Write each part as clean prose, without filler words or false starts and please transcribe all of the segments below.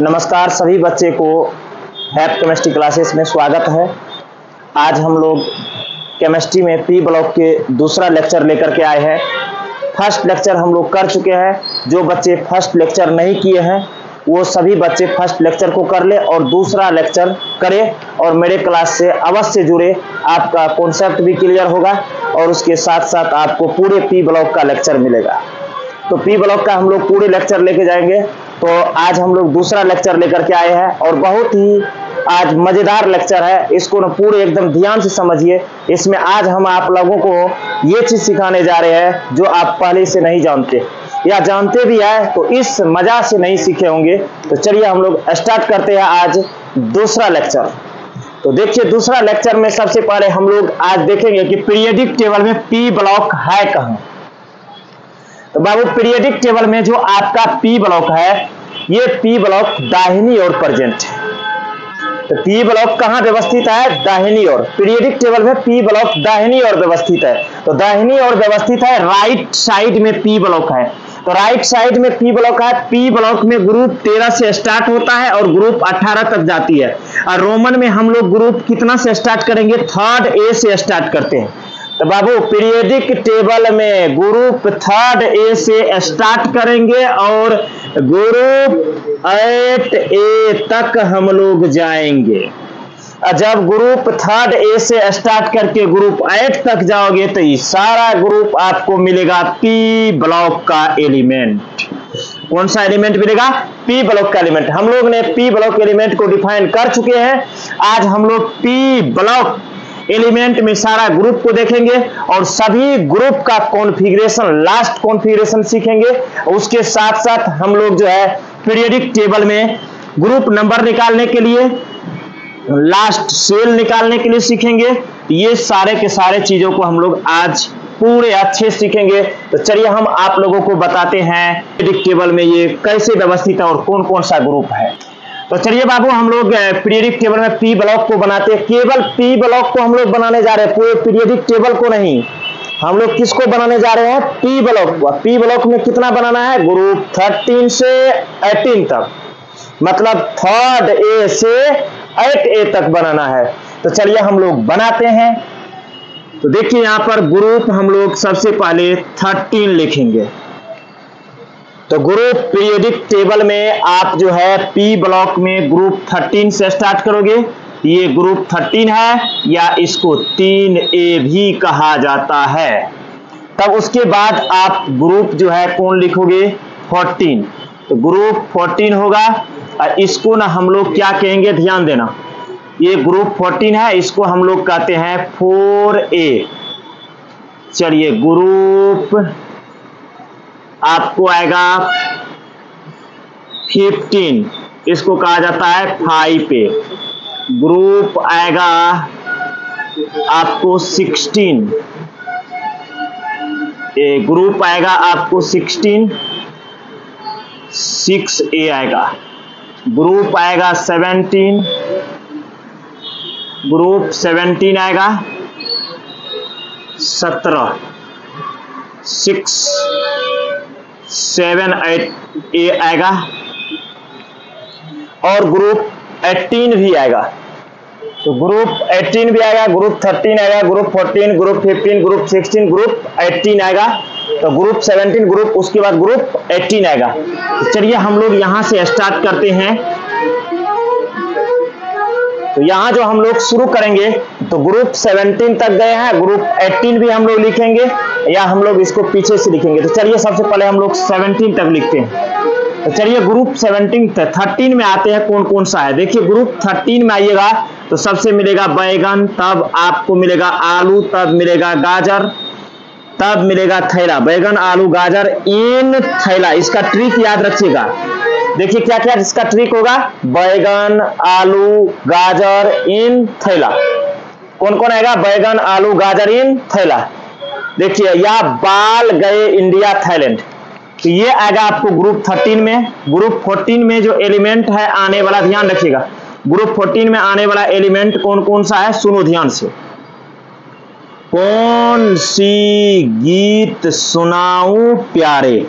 नमस्कार सभी बच्चे को हैप केमिस्ट्री क्लासेस में स्वागत है। आज हम लोग केमिस्ट्री में पी ब्लॉक के दूसरा लेक्चर लेकर के आए हैं। फर्स्ट लेक्चर हम लोग कर चुके हैं। जो बच्चे फर्स्ट लेक्चर नहीं किए हैं वो सभी बच्चे फर्स्ट लेक्चर को कर ले और दूसरा लेक्चर करें और मेरे क्लास से अवश्य जुड़े। आपका कॉन्सेप्ट भी क्लियर होगा और उसके साथ साथ आपको पूरे पी ब्लॉक का लेक्चर मिलेगा। तो पी ब्लॉक का हम लोग पूरे लेक्चर लेके जाएंगे। तो आज हम लोग दूसरा लेक्चर लेकर के आए हैं और बहुत ही आज मजेदार लेक्चर है। इसको ना पूरे एकदम ध्यान से समझिए। इसमें आज हम आप लोगों को ये चीज सिखाने जा रहे हैं जो आप पहले से नहीं जानते या जानते भी हैं तो इस मजा से नहीं सीखे होंगे। तो चलिए हम लोग स्टार्ट करते हैं आज दूसरा लेक्चर। तो देखिए दूसरा लेक्चर में सबसे पहले हम लोग आज देखेंगे कि पीरियोडिक टेबल में पी ब्लॉक है कहाँ। तो बाबू पीरियोडिक टेबल में जो आपका पी ब्लॉक है ये पी ब्लॉक दाहिनी ओर प्रेजेंट है। तो पी ब्लॉक कहाँ व्यवस्थित है? दाहिनी ओर। पीरियोडिक टेबल में पी ब्लॉक दाहिनी ओर व्यवस्थित है। तो दाहिनी ओर व्यवस्थित है, राइट साइड में पी ब्लॉक है। तो राइट साइड में पी ब्लॉक है। पी ब्लॉक में ग्रुप 13 से स्टार्ट होता है और ग्रुप 18 तक जाती है। और रोमन में हम लोग ग्रुप कितना से स्टार्ट करेंगे? थर्ड ए से स्टार्ट करते हैं। तो बाबू पीरियोडिक टेबल में ग्रुप थर्ड ए से स्टार्ट करेंगे और ग्रुप 8A तक हम लोग जाएंगे। जब ग्रुप थर्ड ए से स्टार्ट करके ग्रुप 8 तक जाओगे तो ये सारा ग्रुप आपको मिलेगा पी ब्लॉक का एलिमेंट। कौन सा एलिमेंट मिलेगा? पी ब्लॉक का एलिमेंट। हम लोग ने पी ब्लॉक एलिमेंट को डिफाइन कर चुके हैं। आज हम लोग पी ब्लॉक एलिमेंट में सारा ग्रुप को देखेंगे और सभी ग्रुप का कॉन्फ़िगरेशन, लास्ट कॉन्फ़िगरेशन सीखेंगे। उसके साथ साथ हम लोग जो है पीरियोडिक टेबल में ग्रुप नंबर निकालने के लिए, लास्ट सेल निकालने के लिए सीखेंगे। ये सारे के सारे चीजों को हम लोग आज पूरे अच्छे सीखेंगे। तो चलिए हम आप लोगों को बताते हैं पीरियोडिक टेबल में ये कैसे व्यवस्थित है और कौन कौन सा ग्रुप है। तो चलिए बाबू हम लोग पीरियोडिक टेबल में पी ब्लॉक को बनाते हैं। केवल पी ब्लॉक को हम लोग बनाने जा रहे हैं, पूरे पीरियोडिक टेबल को नहीं। हम लोग किसको बनाने जा रहे हैं? पी ब्लॉक को। पी ब्लॉक में कितना बनाना है? ग्रुप 13 से 18 तक, मतलब थर्ड ए से 8A तक बनाना है। तो चलिए हम लोग बनाते हैं। तो देखिए यहां पर ग्रुप हम लोग सबसे पहले 13 लिखेंगे। तो ग्रुप पीरियोडिक टेबल में आप जो है पी ब्लॉक में ग्रुप 13 से स्टार्ट करोगे। ये ग्रुप 13 है या इसको 3A भी कहा जाता है। तब उसके बाद आप ग्रुप जो है कौन लिखोगे? 14। तो ग्रुप 14 होगा और इसको ना हम लोग क्या कहेंगे? ध्यान देना, ये ग्रुप 14 है, इसको हम लोग कहते हैं 4A। चलिए ग्रुप आपको आएगा 15, इसको कहा जाता है 5A। ग्रुप आएगा आपको 16, ग्रुप आएगा आपको 16, 6A आएगा। ग्रुप आएगा 17, ग्रुप 17 आएगा 17, 6 7 8A आएगा और ग्रुप 18 भी आएगा। तो ग्रुप 18 भी आएगा, ग्रुप 13 आएगा, ग्रुप 14, ग्रुप 15, ग्रुप 16, ग्रुप 18 आएगा। तो ग्रुप 17 ग्रुप, उसके बाद ग्रुप 18 आएगा। तो चलिए हम लोग यहां से स्टार्ट करते हैं। तो यहां जो हम लोग शुरू करेंगे तो ग्रुप 17 तक गए हैं, ग्रुप 18 भी हम लोग लिखेंगे या हम लोग इसको पीछे से लिखेंगे। तो चलिए सबसे पहले हम लोग 17 तक लिखते हैं। तो चलिए ग्रुप 17 तक 13 में आते हैं कौन कौन सा है। देखिए ग्रुप 13 में आइएगा तो सबसे मिलेगा बैगन, तब आपको मिलेगा आलू, तब मिलेगा गाजर, तब मिलेगा थैला। बैगन, आलू, गाजर इन थैला। इसका ट्रिक याद रखिएगा। देखिए क्या क्या इसका ट्रिक होगा? बैगन, आलू, गाजर इन थैला। कौन कौन आएगा? बैगन, आलू, गाजर इन थैला। देखिए या बाल गए इंडिया थाईलैंड, तो ये आएगा आपको ग्रुप 13 में। ग्रुप 14 में जो एलिमेंट है आने वाला, ध्यान रखिएगा, ग्रुप 14 में आने वाला एलिमेंट कौन कौन सा है? सुनो ध्यान से। कौन सी गीत सुनाऊं प्यारे।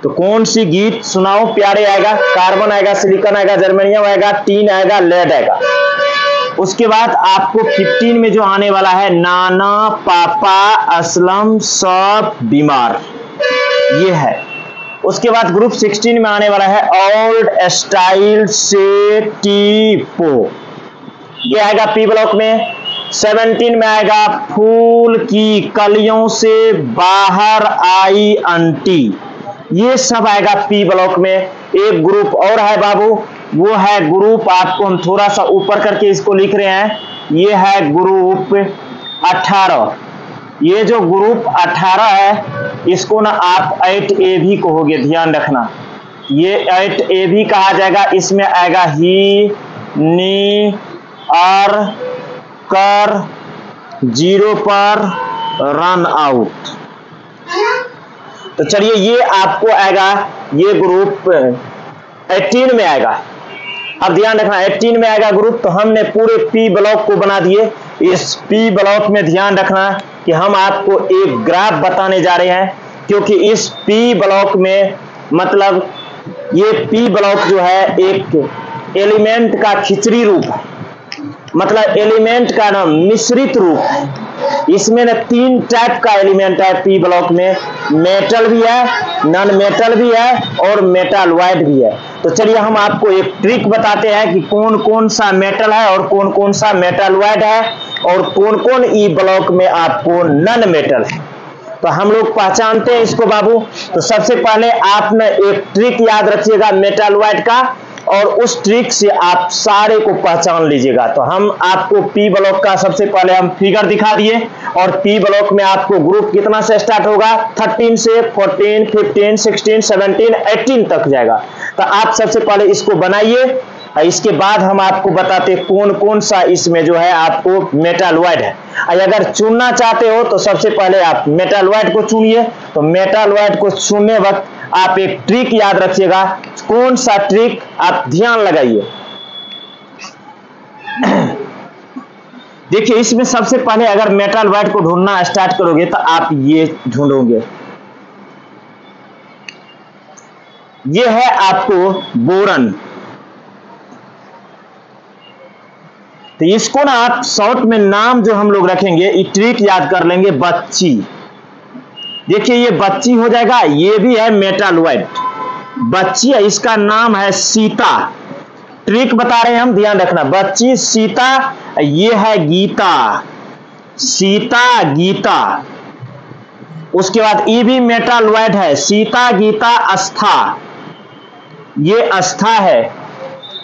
तो कौन सी गीत सुनाओ प्यारे आएगा? कार्बन आएगा, सिलिकॉन आएगा, जर्मेनियम आएगा, टीन आएगा, लेड आएगा। उसके बाद आपको 15 में जो आने वाला है, नाना, पापा, असलम, सब, बीमार, ये है। उसके बाद ग्रुप 16 में आने वाला है ओल्ड स्टाइल से टीपो, ये आएगा पी ब्लॉक में। 17 में आएगा फूल की कलियों से बाहर आई आंटी, ये सब आएगा पी ब्लॉक में। एक ग्रुप और है बाबू, वो है ग्रुप, आपको हम थोड़ा सा ऊपर करके इसको लिख रहे हैं, ये है ग्रुप 18। ये जो ग्रुप 18 है इसको ना आप 8A भी कहोगे, ध्यान रखना, ये 8A भी कहा जाएगा। इसमें आएगा ही, नी, और, कर, जीरो पर, रन आउट। तो चलिए ये आपको आएगा, ये ग्रुप 18 में आएगा। अब ध्यान रखना 18 में आएगा ग्रुप, तो हमने पूरे पी ब्लॉक को बना दिए। इस पी ब्लॉक में ध्यान रखना कि हम आपको एक ग्राफ बताने जा रहे हैं, क्योंकि इस पी ब्लॉक में मतलब ये पी ब्लॉक जो है एक एलिमेंट का खिचड़ी रूप है, मतलब एलिमेंट का ना मिश्रित रूप है। इसमें ना 3 टाइप का एलिमेंट है पी ब्लॉक में, मेटल भी है, नॉन मेटल भी है और मेटालॉइड भी है। तो चलिए हम आपको एक ट्रिक बताते हैं कि कौन कौन सा मेटल है और कौन कौन सा मेटालॉइड है और कौन कौन ई ब्लॉक में आपको नॉन मेटल है। तो हम लोग पहचानते हैं इसको बाबू। तो सबसे पहले आपने एक ट्रिक याद रखिएगा मेटालॉइड का, और उस ट्रिक से आप सारे को पहचान लीजिएगा। तो हम आपको पी ब्लॉक का सबसे पहले हम फिगर दिखा दिए, और पी ब्लॉक में आपको ग्रुप कितना से स्टार्ट होगा, 13 से 14, 15, 16, 17, 18 तक जाएगा। तो आप सबसे पहले इसको बनाइए, इसके बाद हम आपको बताते कौन कौन सा इसमें जो है आपको मेटालॉइड है। अगर चुनना चाहते हो तो सबसे पहले आप मेटालॉइड को चुनिए। तो मेटालॉइड को चुनने वक्त आप एक ट्रिक याद रखिएगा, कौन सा ट्रिक आप ध्यान लगाइए। देखिए इसमें सबसे पहले अगर मेटालॉइड को ढूंढना स्टार्ट करोगे तो आप ये ढूंढोगे, ये है आपको बोरन। तो इसको ना आप शॉर्ट में नाम जो हम लोग रखेंगे, ये ट्रिक याद कर लेंगे, बच्ची। देखिए ये बच्ची हो जाएगा, ये भी है मेटालॉइड, बच्ची है, इसका नाम है सीता। ट्रिक बता रहे हैं हम, ध्यान रखना, बच्ची, सीता, ये है गीता, सीता, गीता। उसके बाद ये भी मेटालॉइड है, सीता, गीता, आस्था, ये आस्था है,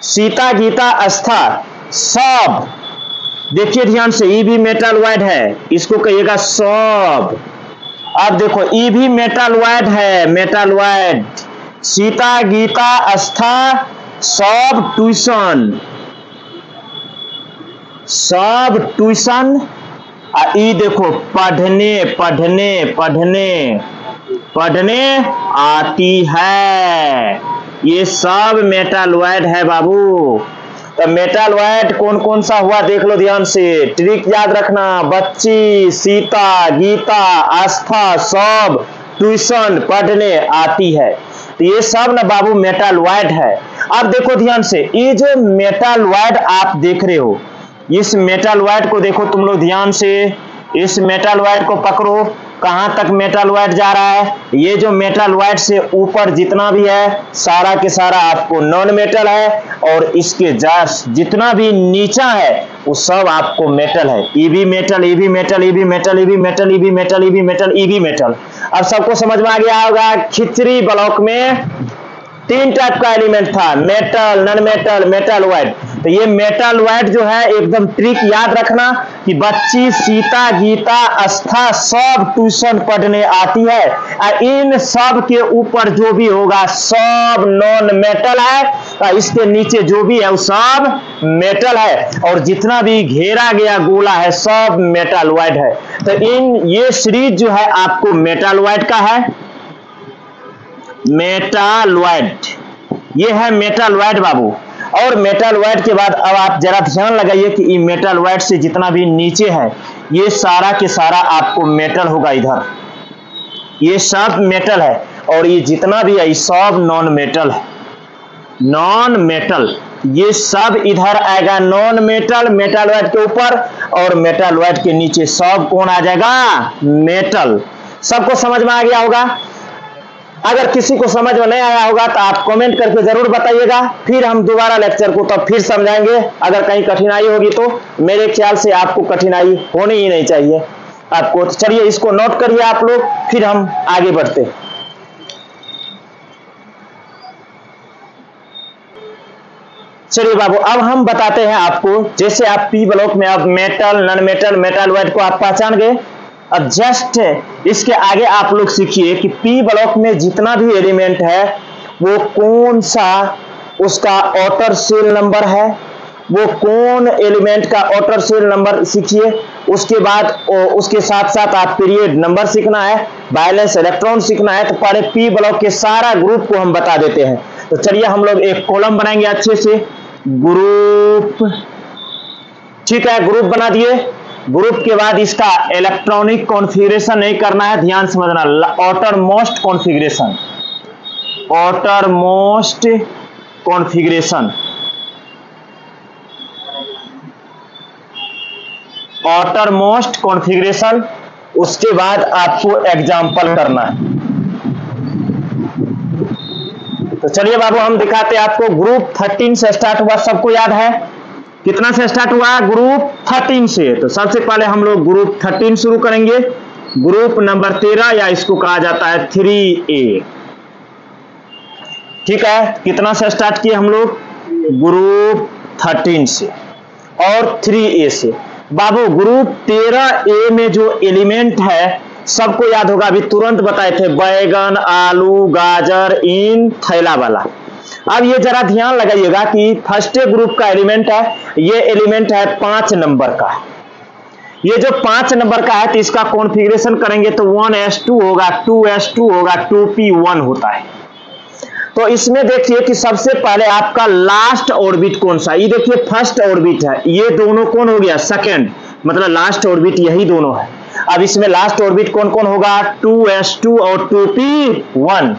सीता, गीता, आस्था, सब। देखिए ध्यान से, ई भी मेटालॉइड है, इसको कहिएगा सब। अब देखो ई भी मेटालॉइड है, मेटालॉइड, सीता, गीता, आस्था, सब, ट्यूशन, सब ट्यूशन। ई देखो पढ़ने, पढ़ने, पढ़ने, पढ़ने आती है, ये सब मेटालॉइड है बाबू। तो मेटालॉइड कौन कौन सा हुआ देख लो ध्यान से, ट्रिक याद रखना, बच्ची, सीता, गीता, आस्था, सब, ट्यूशन, पढ़ने आती है। तो ये सब ना बाबू मेटालॉइड है। अब देखो ध्यान से, ये जो मेटालॉइड आप देख रहे हो, इस मेटालॉइड को देखो तुम लोग ध्यान से, इस मेटालॉइड को पकड़ो, कहां तक मेटालॉइड जा रहा है। ये जो मेटालॉइड से ऊपर जितना भी है सारा के सारा आपको नॉन मेटल है, और इसके जितना भी नीचा है वो सब आपको मेटल है। ई भी मेटल, ई भी मेटल, ई भी मेटल, ई भी मेटल, ई भी मेटल, ई भी मेटल, ई भी मेटल। अब सबको समझ में आ गया होगा, खिचड़ी ब्लॉक में 3 टाइप का एलिमेंट था, मेटल, नॉन मेटल, मेटालॉइड। तो ये मेटालॉइड जो है एकदम ट्रिक याद रखना कि बच्ची, सीता, गीता, आस्था, सब ट्यूशन पढ़ने आती है। इन सब के ऊपर जो भी होगा सब नॉन मेटल है, इसके नीचे जो भी है वो सब मेटल है, और जितना भी घेरा गया गोला है सब मेटालॉइड है। तो ये सीरीज जो है आपको मेटालॉइड का है, मेटालॉइड, ये है मेटालॉइड बाबू। और मेटालॉइड के बाद अब आप जरा ध्यान लगाइए कि ये मेटालॉइड से जितना भी नीचे है ये सारा के सारा आपको मेटल होगा, इधर ये सब मेटल है। और ये जितना भी है ये सब नॉन मेटल है, नॉन मेटल। ये सब इधर आएगा नॉन मेटल, मेटालॉइड के ऊपर और मेटालॉइड के नीचे सब कौन आ जाएगा, मेटल। सबको समझ में आ गया होगा? अगर किसी को समझ में नहीं आया होगा तो आप कमेंट करके जरूर बताइएगा, फिर हम दोबारा लेक्चर को तब फिर समझाएंगे। अगर कहीं कठिनाई होगी तो मेरे ख्याल से आपको कठिनाई होनी ही नहीं चाहिए आपको। तो चलिए इसको नोट करिए आप लोग, फिर हम आगे बढ़ते हैं। चलिए बाबू, अब हम बताते हैं आपको, जैसे आप पी ब्लॉक में अब मेटल, नॉन मेटल, मेटालॉइड को आप पहचान गए। अब जस्ट इसके आगे आप लोग सीखिए कि पी ब्लॉक में जितना भी एलिमेंट है वो कौन सा उसका आउटर शेल नंबर है, वो कौन एलिमेंट का आउटर शेल नंबर सीखिए। उसके बाद उसके साथ साथ आप पीरियड नंबर सीखना है, वैलेंस इलेक्ट्रॉन सीखना है। तो पहले पी ब्लॉक के सारा ग्रुप को हम बता देते हैं। तो चलिए हम लोग एक कॉलम बनाएंगे अच्छे से, ग्रुप, ठीक है, ग्रुप बना दिए। ग्रुप के बाद इसका इलेक्ट्रॉनिक कॉन्फ़िगरेशन नहीं करना है, ध्यान समझना, outer most configuration, outer most configuration, outer most configuration. उसके बाद आपको एग्जाम्पल करना है। तो चलिए बाबू हम दिखाते हैं आपको। ग्रुप 13 से स्टार्ट हुआ, सबको याद है? कितना से स्टार्ट हुआ? ग्रुप 13 से। तो सबसे पहले हम लोग ग्रुप 13 शुरू करेंगे। ग्रुप नंबर 13 या इसको कहा जाता है 3A, ठीक है। कितना से स्टार्ट किए हम लोग? ग्रुप 13 से और 3A से। बाबू ग्रुप 13A में जो एलिमेंट है सबको याद होगा, अभी तुरंत बताए थे, बैगन, आलू, गाजर, इन, थैला वाला। अब ये जरा ध्यान लगाइएगा कि फर्स्ट ग्रुप का एलिमेंट है, ये एलिमेंट है 5 नंबर का। ये जो 5 नंबर का है तो इसका कॉन्फ़िगरेशन करेंगे तो 1s2 होगा, 2s2 होगा, 2p1 होता है। तो इसमें देखिए कि सबसे पहले आपका लास्ट ऑर्बिट कौन सा, ये देखिए फर्स्ट ऑर्बिट है, ये दोनों कौन हो गया, सेकंड, मतलब लास्ट ऑर्बिट यही दोनों है। अब इसमें लास्ट ऑर्बिट कौन कौन होगा, 2s2 और 2p1।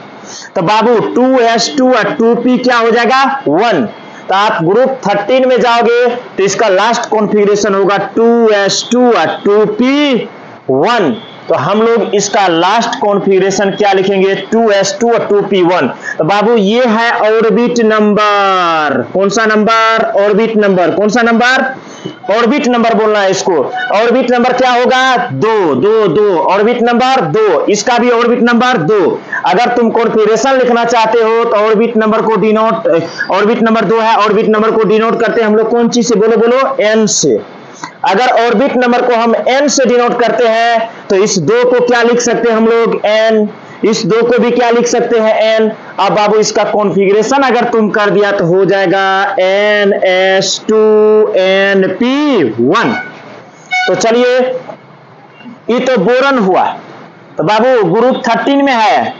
तो बाबू 2s2 और 2p क्या हो जाएगा, 1। तो आप ग्रुप 13 में जाओगे तो इसका लास्ट कॉन्फ़िगरेशन होगा 2s2 और 2p1। तो हम लोग इसका लास्ट कॉन्फ़िगरेशन क्या लिखेंगे, 2s2 और 2p1। तो बाबू ये है ऑर्बिट नंबर, कौन सा नंबर, ऑर्बिट नंबर, कौन सा नंबर, ऑर्बिट नंबर बोलना है इसको। ऑर्बिट नंबर क्या होगा, 2, ऑर्बिट नंबर 2, इसका भी ऑर्बिट नंबर 2। अगर तुम कॉन्फ़िगरेशन लिखना चाहते हो तो ऑर्बिट नंबर को डिनोट, ऑर्बिट नंबर 2 है, ऑर्बिट नंबर को डिनोट करते हैं हम लोग कौन चीज से, बोलो बोलो, n से। अगर ऑर्बिट नंबर को हम n से डिनोट करते हैं तो इस 2 को क्या लिख सकते हैं हम लोग, n, इस 2 को भी क्या लिख सकते हैं, n। अब बाबू इसका कॉन्फ़िगरेशन अगर तुम कर दिया तो हो जाएगा ns2 np1। तो चलिए ये तो बोरन हुआ। तो बाबू ग्रुप 13 में है,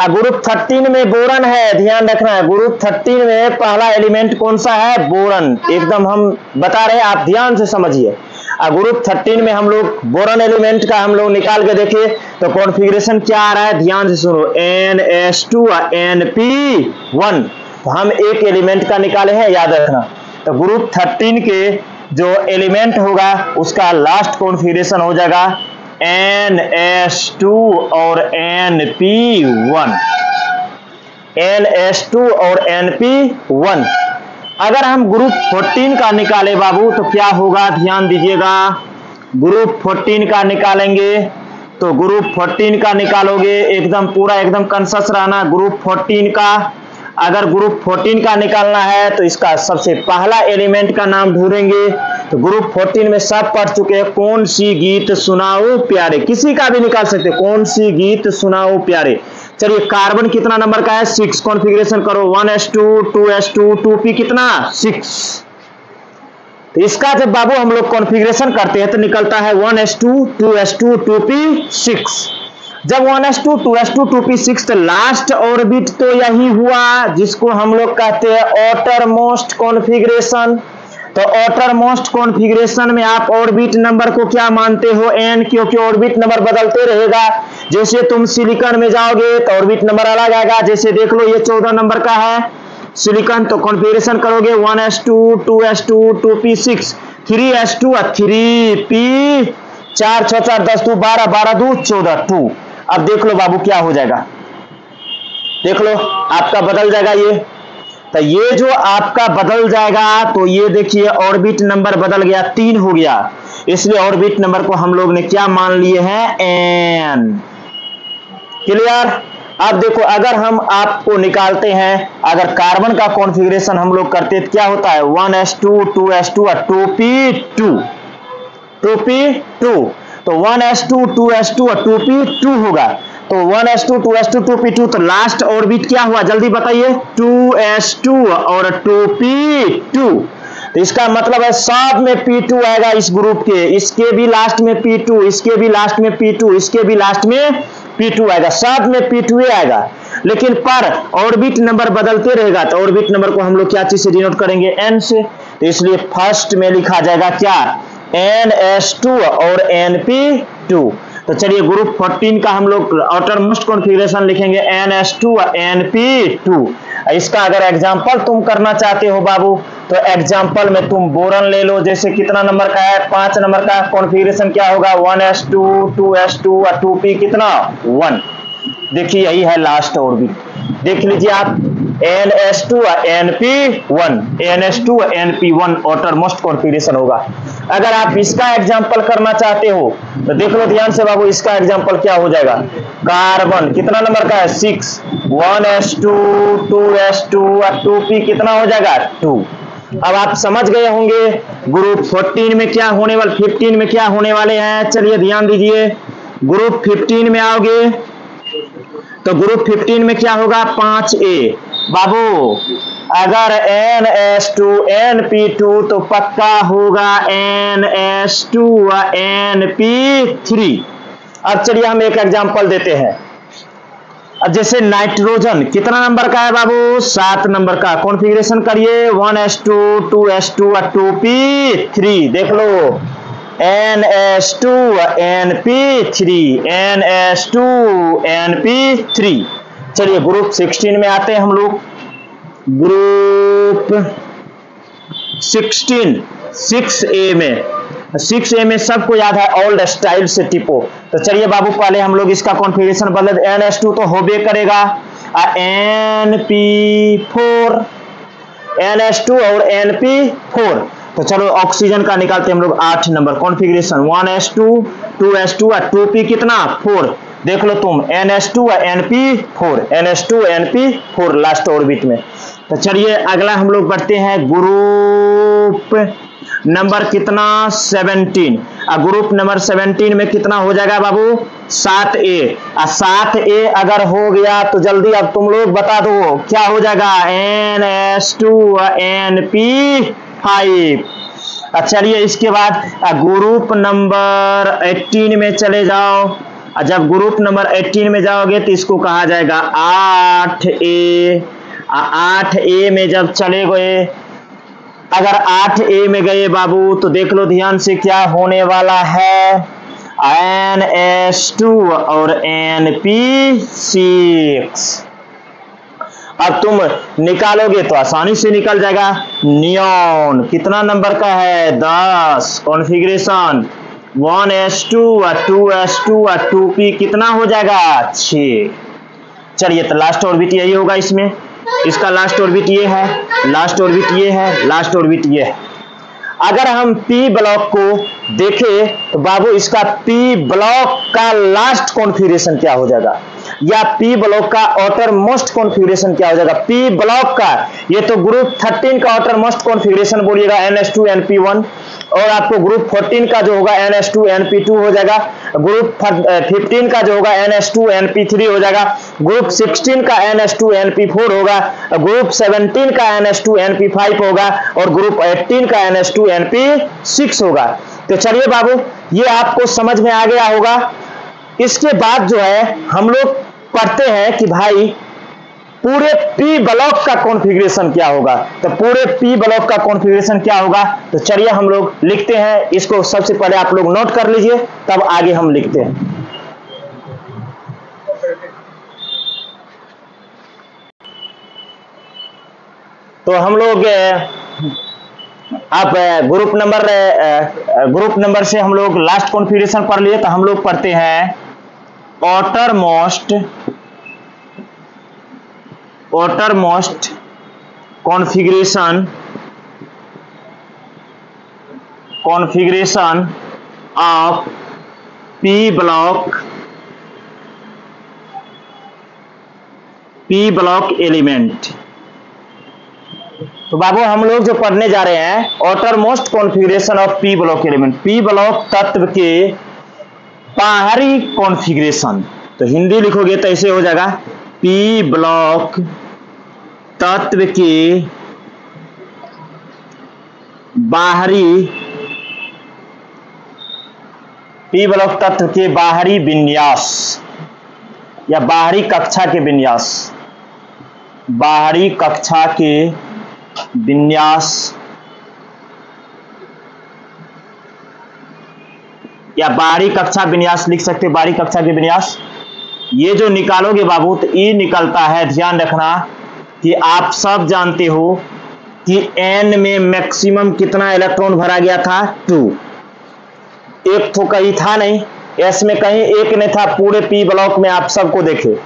ग्रुप 13 में बोरन है, ध्यान रखना है। ग्रुप 13 में पहला एलिमेंट कौन सा है, बोरन, एकदम हम बता रहे हैं, आप ध्यान से समझिए। ग्रुप 13 में हम लोग बोरन एलिमेंट का हम लोग निकाल के देखे तो कॉन्फ़िगरेशन क्या आ रहा है, ध्यान से सुनो, ns2 और np1। तो हम एक एलिमेंट का निकाले हैं, याद रखना। तो ग्रुप 13 के जो एलिमेंट होगा उसका लास्ट कॉन्फ़िगरेशन हो जाएगा ns2 और np1, ns2 और np1। अगर हम ग्रुप 14 का निकाले बाबू तो क्या होगा, ध्यान दीजिएगा। ग्रुप 14 का निकालेंगे तो ग्रुप 14 का निकालोगे एकदम पूरा एकदम कॉन्शियस रहना। ग्रुप 14 का अगर ग्रुप 14 का निकालना है तो इसका सबसे पहला एलिमेंट का नाम ढूंढेंगे। तो ग्रुप 14 में सब पढ़ चुके हैं, कौन सी गीत सुनाओ प्यारे, किसी का भी निकाल सकते, कौन सी गीत सुनाओ प्यारे। चलिए कार्बन कितना नंबर का है, 6, कॉन्फ़िगरेशन करो 1s2 2s2 2p कितना, 6। तो इसका जब बाबू हम लोग कॉन्फ़िगरेशन करते हैं तो निकलता है 1s2 2s2 2p6। जब 1s2 2s2 2p6 तो लास्ट ऑर्बिट तो यही हुआ जिसको हम लोग कहते हैं आउटर मोस्ट कॉन्फ़िगरेशन। तो ऑर्डर मोस्ट कॉन्फ़िगरेशन में आप ऑर्बिट नंबर को क्या मानते हो? n, क्योंकि ऑर्बिट नंबर बदलते रहेगा। जैसे तुम सिलिकॉन में जाओगे तो ऑर्बिट नंबर अलग आएगा। जैसे देख लो ये 14 नंबर का है सिलिकॉन, तो कॉन्फ़िगरेशन करोगे 1s2 2s2 2p6 3s2 3p 4 6 4 10 2 12 12 2 14 2। अब देख लो बाबू क्या हो जाएगा, देख लो आपका बदल जाएगा ये। तो ये जो आपका बदल जाएगा तो ये देखिए ऑर्बिट नंबर बदल गया, 3 हो गया, इसलिए ऑर्बिट नंबर को हम लोग ने क्या मान लिए हैं? n। क्लियर? अब देखो अगर हम आपको निकालते हैं, अगर कार्बन का कॉन्फ़िगरेशन हम लोग करते तो क्या होता है? 1s2 2s2 2p2 2p2, तो 1s2 2s2 2p2 होगा। तो 1s2 2s2 2p2, तो लास्ट ऑर्बिट क्या हुआ जल्दी बताइए? 2s2 और 2p2। तो इसका मतलब है सब में p2 आएगा इस ग्रुप के, इसके भी लास्ट में p2, इसके भी लास्ट में p2, इसके भी लास्ट में p2 आएगा, सब में p2 आएगा। लेकिन पर ऑर्बिट नंबर बदलते रहेगा, तो ऑर्बिट नंबर को हम लोग क्या चीज से डिनोट करेंगे? n से। तो इसलिए फर्स्ट में लिखा जाएगा क्या? ns2 और np2। तो चलिए ग्रुप 14 का हम लोग आउटर मोस्ट कॉन्फ़िगरेशन लिखेंगे ns2 np2। इसका अगर एग्जांपल तुम करना चाहते हो बाबू, तो एग्जांपल में तुम बोरन ले लो। जैसे कितना नंबर का है? 5 नंबर का कॉन्फ़िगरेशन क्या होगा? 1s2 2s2 और 2p कितना? 1। देखिए यही है लास्ट ऑर्बिट, देख लीजिए आप, ns2 np1 ns2 np1 outer most configuration होगा। अगर आप इसका एग्जांपल करना चाहते हो तो देख लो ध्यान से बाबू, इसका एग्जांपल क्या हो जाएगा? कार्बन कितना नंबर का है? 6 1s2 2s2 और 2p कितना हो जाएगा? 2। अब आप समझ गए होंगे ग्रुप 14 में क्या होने वाले, 15 में क्या होने वाले हैं। चलिए ध्यान दीजिए, ग्रुप 15 में आओगे तो ग्रुप 15 में क्या होगा? 5a बाबू, अगर ns2 np2 तो पक्का होगा ns2 np3। अब चलिए हम एक एग्जांपल देते हैं। अब जैसे नाइट्रोजन कितना नंबर का है बाबू? 7 नंबर का। कॉन्फ़िगरेशन करिए 1s2 2s2 2p3। देख लो ns2 np3 ns2 np3। चलिए ग्रुप 16 में आते हैं हम लोग। ग्रुप 16 6a में, 6a में सबको याद है ओल्ड स्टाइल से टिपो। तो चलिए बाबू पहले हम लोग इसका कॉन्फ़िगरेशन बदल, ns2 तो होबे करेगा, np4 ns2 और np4। तो चलो ऑक्सीजन का निकालते हैं हम लोग। 8 नंबर कॉन्फ़िगरेशन 1s2 2s2 और 2p कितना? 4। देख लो तुम ns2 np4 ns2 np4 last orbit में। तो चलिए अगला हम लोग बढ़ते हैं ग्रुप नंबर कितना? 17। ग्रुप नंबर 17 में कितना हो जाएगा बाबू? 7a। 7a अगर हो गया तो जल्दी अब तुम लोग बता दो क्या हो जाएगा? ns2 np5। चलिए इसके बाद ग्रुप नंबर 18 में चले जाओ। जब ग्रुप नंबर 18 में जाओगे तो इसको कहा जाएगा 8a। 8a में जब चले गए, अगर 8a में गए बाबू तो देख लो ध्यान से क्या होने वाला है? ns2 और np6। अब तुम निकालोगे तो आसानी से निकल जाएगा। नियॉन कितना नंबर का है? 10। कॉन्फ़िगरेशन 1s2 2s2 2p कितना हो जाएगा? 6। चलिए तो लास्ट ऑर्बिट यही होगा इसमें, इसका लास्ट ऑर्बिट ये है, लास्ट ऑर्बिट ये है, लास्ट ऑर्बिट ये है। अगर हम p ब्लॉक को देखें तो बाबू इसका p ब्लॉक का लास्ट कॉन्फ़िगरेशन क्या हो जाएगा, या p ब्लॉक का आउटर मोस्ट कॉन्फ़िगरेशन क्या हो जाएगा? p ब्लॉक का, ये तो ग्रुप 13 का आउटर मोस्ट कॉन्फ़िगरेशन बोलिएगा ns2 np1, और आपको ग्रुप 14 का जो होगा ns2 np2 हो जाएगा, ग्रुप 15 का जो होगा ns2 np3 हो जाएगा, ग्रुप 16 का ns2 np4 होगा, ग्रुप 17 का ns2 np5 होगा, और ग्रुप 18 का ns2 np6 होगा। तो चलिए बाबू ये आपको समझ में आ गया होगा। इसके बाद जो है हम लोग पढ़ते हैं कि भाई पूरे पी ब्लॉक का कॉन्फ़िगरेशन क्या होगा। तो पूरे पी ब्लॉक का कॉन्फ़िगरेशन क्या होगा, तो चलिए हम लोग लिखते हैं इसको। सबसे पहले आप लोग नोट कर लीजिए, तब आगे हम लिखते हैं। तो हम लोग आप ग्रुप नंबर से हम लोग लास्ट कॉन्फ़िगरेशन पढ़ लिए, तो हम लोग पढ़ते हैं outermost configuration of p block element। तो बाबू हम लोग जो पढ़ने जा रहे हैं outermost configuration of p block element, p block तत्व के बाहरी कॉन्फ़िगरेशन। तो हिंदी लिखोगे तो ऐसे हो जाएगा p ब्लॉक तत्व के बाहरी विन्यास या बाहरी कक्षा के विन्यास, या बाहरी कक्षा विन्यास लिख सकते हैं। बाहरी कक्षा के विन्यास ये जो निकालोगे बाबू तो ये निकलता है, ध्यान रखना कि आप सब जानते हो कि n में मैक्सिमम कितना इलेक्ट्रॉन भरा गया था, 2। एक तो कहीं था नहीं, s में कहीं एक नहीं था पूरे p ब्लॉक में। आप सबको देखे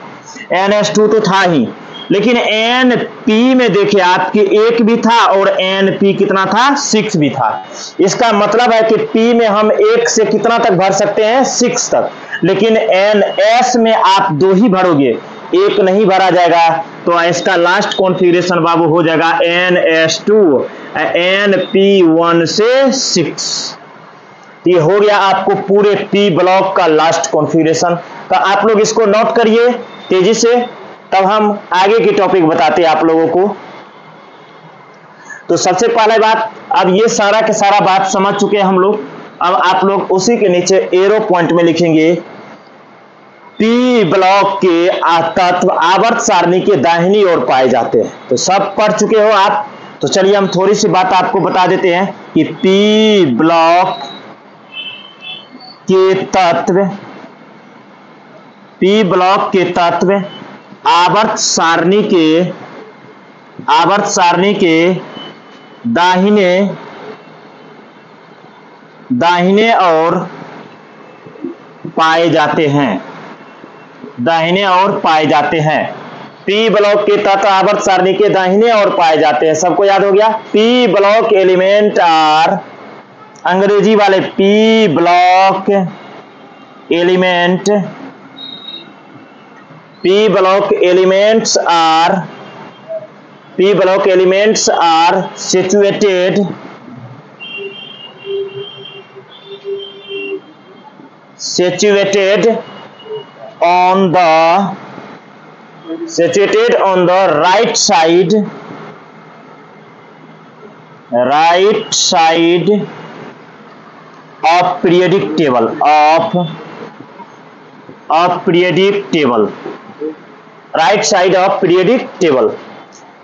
NS2 तो था ही, लेकिन NP में देखे आपके एक भी था और NP कितना था, 6 भी था। इसका मतलब है कि P में हम 1 से कितना तक भर सकते हैं, 6 तक, लेकिन NS में आप 2 ही भरोगे, 1 नहीं भरा जाएगा। तो इसका लास्ट कॉन्फ़िगरेशन बाबू हो जाएगा NS2 NP1 से 6। ये हो गया आपको पूरे P ब्लॉक का लास्ट कॉन्फ़िगरेशन। तो आप लोग इसको नोट करिए तेजी से, तब हम आगे की टॉपिक बताते हैं आप लोगों को। तो सबसे पहले बात, अब ये सारा के सारा बात समझ चुके हैं हम लोग। अब आप लोग उसी के नीचे एरो पॉइंट में लिखेंगे पी ब्लॉक के तत्व आवर्त सारणी के दाहिनी ओर पाए जाते हैं। तो सब पढ़ चुके हो आप, तो चलिए हम थोड़ी सी बात आपको बता देते हैं कि पी ब्लॉक के तत्व आवर्त सारणी के दाहिने ओर पाए जाते हैं। पी ब्लॉक के तत्व आवर्त सारणी के दाहिने ओर पाए जाते हैं। सबको याद हो गया। पी ब्लॉक एलिमेंट आर, अंग्रेजी वाले P block elements are situated on the right side of periodic table right side of periodic table.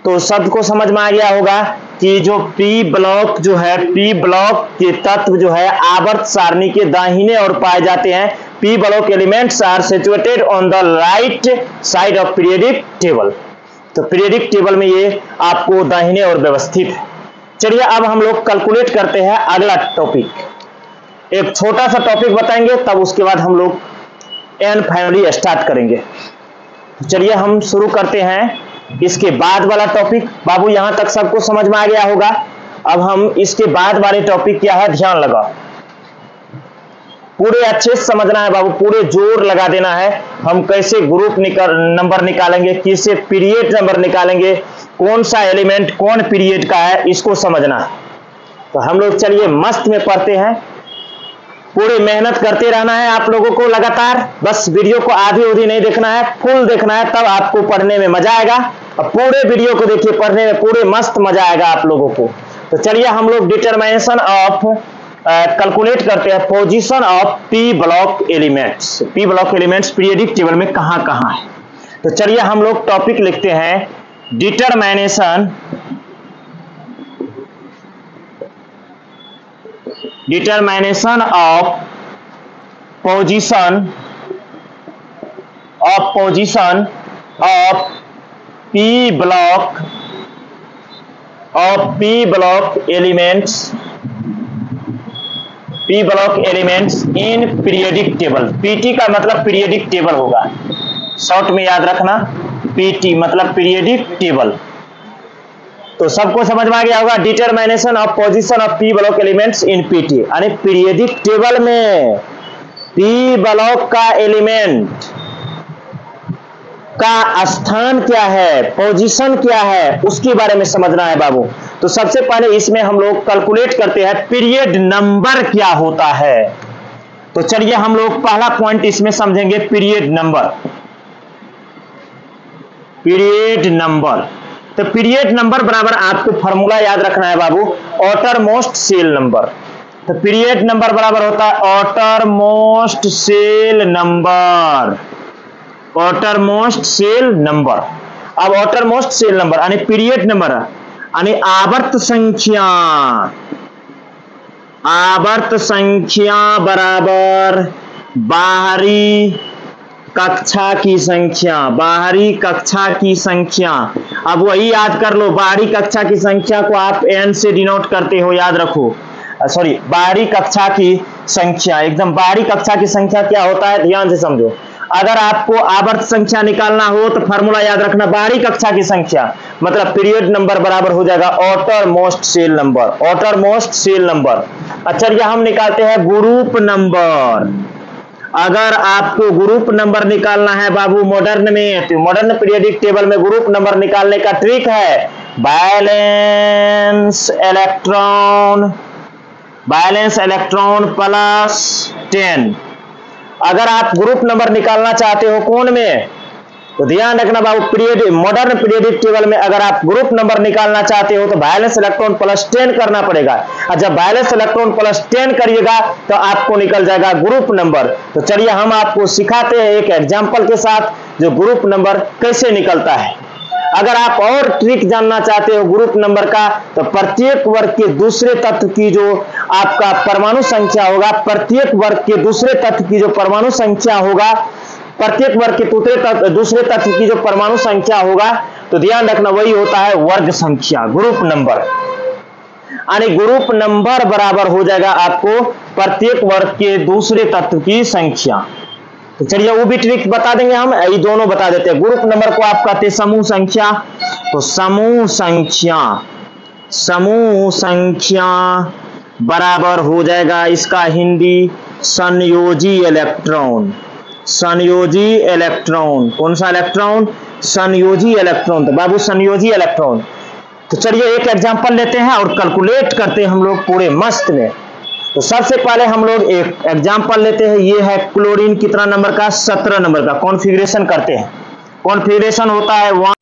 तो सबको समझ में आ गया होगा कि जो पी ब्लॉक जो है, पी ब्लॉक के तत्व जो है आवर्त सारणी के दाहिने ओर पाए जाते हैं। P block elements are situated on the right side of periodic table. तो पीरियडिक टेबल में ये आपको दाहिने ओर व्यवस्थित है। चलिए अब हम लोग कैलकुलेट करते हैं अगला टॉपिक। एक छोटा सा टॉपिक बताएंगे, तब उसके बाद हम लोग एन फैमिली स्टार्ट करेंगे। चलिए हम शुरू करते हैं इसके बाद वाला टॉपिक। बाबू यहां तक सबको समझ में आ गया होगा। अब हम इसके बाद वाले टॉपिक क्या है, ध्यान लगा, पूरे अच्छे से समझना है बाबू, पूरे जोर लगा देना है। हम कैसे ग्रुप नंबर निकालेंगे, किससे पीरियड नंबर निकालेंगे, कौन सा एलिमेंट कौन पीरियड का है, इसको समझना है। तो हम लोग चलिए मस्त में पढ़ते हैं। पूरी मेहनत करते रहना है आप लोगों को लगातार, बस वीडियो को आधी उधी नहीं देखना है, फुल देखना है, तब आपको पढ़ने में मजा आएगा। अब पूरे वीडियो को देखिए, पढ़ने में पूरे मस्त मजा आएगा आप लोगों को। तो चलिए हम लोग डिटरमिनेशन ऑफ कैलकुलेट करते हैं position of P block elements. P block elements periodic table में कहां कहां है। तो चलिए हम लोग टॉपिक लिखते हैं determination of position of P block elements in periodic table. PT का मतलब पीरियडिक टेबल होगा, शॉर्ट में याद रखना, पीटी मतलब पीरियडिक टेबल। तो सबको समझ में आ गया होगा। Determination of position of P block elements in PT, यानी पीरियडिक टेबल में पी ब्लॉक का एलिमेंट का स्थान क्या है, पोजीशन क्या है, उसके बारे में समझना है बाबू। तो सबसे पहले इसमें हम लोग कैलकुलेट करते हैं पीरियड नंबर क्या होता है। तो चलिए हम लोग पहला पॉइंट इसमें समझेंगे, पीरियड नंबर। तो पीरियड नंबर बराबर आपको फॉर्मूला याद रखना है बाबू, ऑटर मोस्ट सेल नंबर। तो पीरियड नंबर बराबर होता है ऑटर मोस्ट सेल नंबर। अब ऑटर मोस्ट सेल नंबर यानी पीरियड नंबर यानी आवर्त संख्या बराबर बाहरी कक्षा की संख्या। अब वही याद कर लो, बाहरी कक्षा की संख्या को आप n से डिनोट करते हो, याद रखो। सॉरी, बाहरी कक्षा की संख्या, एकदम बाहरी कक्षा की संख्या क्या होता है ध्यान से समझो। अगर आपको आवर्त संख्या निकालना हो तो फॉर्मूला याद रखना, बाहरी कक्षा की संख्या मतलब पीरियड नंबर बराबर हो जाएगा ऑटर मोस्ट सेल नंबर। अच्छा, ये हम निकालते हैं ग्रुप नंबर। अगर आपको ग्रुप नंबर निकालना है बाबू मॉडर्न में, तो मॉडर्न पीरियडिक टेबल में ग्रुप नंबर निकालने का ट्रिक है बैलेंस इलेक्ट्रॉन प्लस 10। अगर आप ग्रुप नंबर निकालना चाहते हो कौन में, तो ध्यान रखना बाबू, मॉडर्न पीरियडिक टेबल में अगर आप ग्रुप नंबर निकालना चाहते हो तो बैलेंस इलेक्ट्रॉन प्लस 10 करना पड़ेगा। और जब बैलेंस इलेक्ट्रॉन प्लस 10 करिएगा तो आपको निकल जाएगा ग्रुप नंबर। तो चलिए हम आपको सिखाते हैं एक एग्जांपल के साथ जो ग्रुप नंबर कैसे निकलता है। अगर आप और ट्रिक जानना चाहते हो ग्रुप नंबर का, तो प्रत्येक वर्ग के दूसरे तत्व की जो आपका परमाणु संख्या होगा, प्रत्येक वर्ग के दूसरे तत्व की जो परमाणु संख्या होगा, प्रत्येक वर्ग के दूसरे तत्व की जो परमाणु संख्या होगा, तो ध्यान रखना वही होता है वर्ग संख्या, ग्रुप नंबर। यानी ग्रुप नंबर बराबर हो जाएगा आपको प्रत्येक वर्ग के दूसरे तत्व की संख्या। तो चलिए वो भी ट्रिक बता देंगे हम, ये दोनों बता देते हैं। ग्रुप नंबर को आप कहते हैं समूह संख्या। तो समूह संख्या बराबर हो जाएगा इसका हिंदी संयोजी इलेक्ट्रॉन। कौन सा इलेक्ट्रॉन? संयोजी इलेक्ट्रॉन। तो बाबू संयोजी इलेक्ट्रॉन। तो चलिए एक एग्जांपल लेते हैं और कैलकुलेट करते हैं हम लोग पूरे मस्त में। तो सबसे पहले हम लोग एक एग्जांपल लेते हैं, ये है क्लोरीन कितना नंबर का? 17 नंबर का। कॉन्फ़िगरेशन करते हैं। कॉन्फ़िगरेशन होता है 1